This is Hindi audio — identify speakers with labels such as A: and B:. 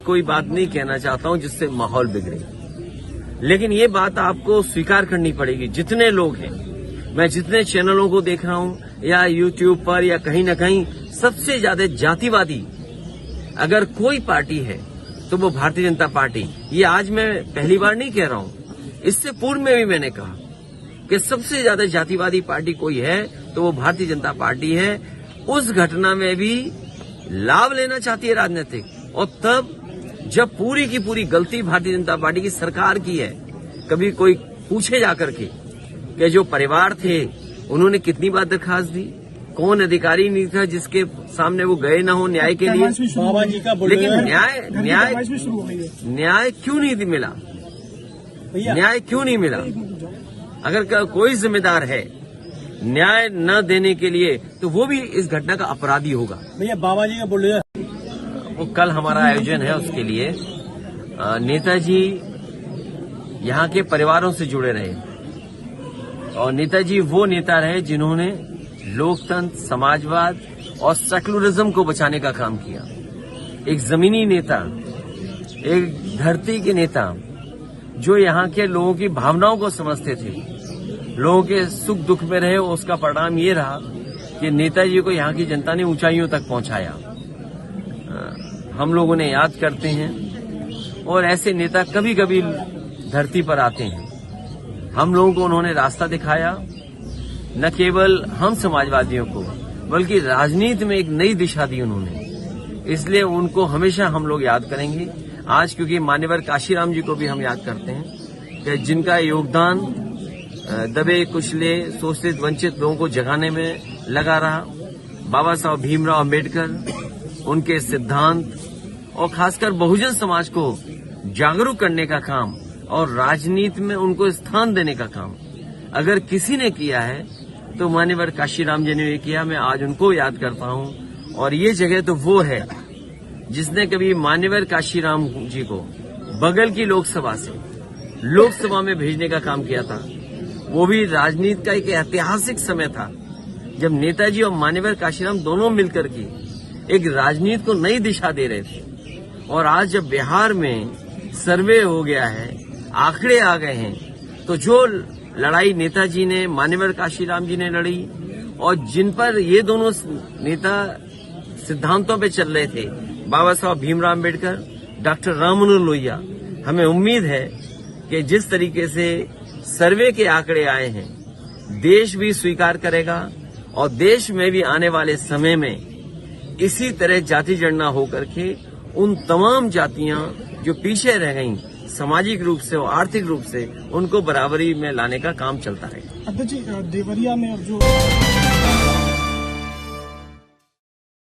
A: कोई बात नहीं कहना चाहता हूं जिससे माहौल बिगड़े, लेकिन ये बात आपको स्वीकार करनी पड़ेगी। जितने लोग हैं, मैं जितने चैनलों को देख रहा हूं या यूट्यूब पर या कहीं न कहीं, सबसे ज्यादा जातिवादी अगर कोई पार्टी है तो वो भारतीय जनता पार्टी। ये आज मैं पहली बार नहीं कह रहा हूं, इससे पूर्व में भी मैंने कहा कि सबसे ज्यादा जातिवादी पार्टी कोई है तो वो भारतीय जनता पार्टी है। उस घटना में भी लाभ लेना चाहती है राजनीतिक, और तब जब पूरी की पूरी गलती भारतीय जनता पार्टी की सरकार की है। कभी कोई पूछे जाकर के कि जो परिवार थे उन्होंने कितनी बार दरखास्त दी, कौन अधिकारी नहीं था जिसके सामने वो गए ना हो न्याय के लिए। लेकिन न्याय क्यों नहीं मिला? न्याय क्यों नहीं मिला? अगर कोई जिम्मेदार है न्याय न देने के लिए तो वो भी इस घटना का अपराधी होगा।
B: भैया बाबा जी का बोल रहे,
A: वो कल हमारा आयोजन है, उसके लिए नेताजी यहाँ के परिवारों से जुड़े रहे, और नेताजी वो नेता रहे जिन्होंने लोकतंत्र, समाजवाद और सेकुलरिज्म को बचाने का काम किया। एक जमीनी नेता, एक धरती के नेता जो यहाँ के लोगों की भावनाओं को समझते थे, लोगों के सुख दुख में रहे। उसका परिणाम ये रहा कि नेताजी को यहाँ की जनता ने ऊंचाइयों तक पहुंचाया। हम लोग उन्हें याद करते हैं, और ऐसे नेता कभी कभी धरती पर आते हैं। हम लोगों को उन्होंने रास्ता दिखाया, न केवल हम समाजवादियों को बल्कि राजनीति में एक नई दिशा दी उन्होंने। इसलिए उनको हमेशा हम लोग याद करेंगे। आज क्योंकि मान्यवर काशीराम जी को भी हम याद करते हैं कि जिनका योगदान दबे कुचले शोषित वंचित लोगों को जगाने में लगा रहा। बाबा साहब भीमराव अम्बेडकर, उनके सिद्धांत और खासकर बहुजन समाज को जागरूक करने का काम और राजनीति में उनको स्थान देने का काम अगर किसी ने किया है तो मान्यवर काशीराम जी ने किया। मैं आज उनको याद करता हूं, और ये जगह तो वो है जिसने कभी मान्यवर काशीराम जी को बगल की लोकसभा से लोकसभा में भेजने का काम किया था। वो भी राजनीति का एक ऐतिहासिक समय था जब नेताजी और मान्यवर काशीराम दोनों मिलकर के एक राजनीति को नई दिशा दे रहे थे। और आज जब बिहार में सर्वे हो गया है, आंकड़े आ गए हैं, तो जो लड़ाई नेताजी ने, मान्यवर काशीराम जी ने लड़ी, और जिन पर ये दोनों नेता सिद्धांतों पे चल रहे थे, बाबा साहब भीमराव अम्बेडकर, डॉक्टर राम मनोहर लोहिया, हमें उम्मीद है कि जिस तरीके से सर्वे के आंकड़े आए हैं, देश भी स्वीकार करेगा, और देश में भी आने वाले समय में इसी तरह जाति जनगणना होकर के उन तमाम जातियां जो पीछे रह गईं सामाजिक रूप से और आर्थिक रूप से, उनको बराबरी में लाने का काम चलता रहेगा।
B: अध्यक्ष जी, देवरिया में अब जो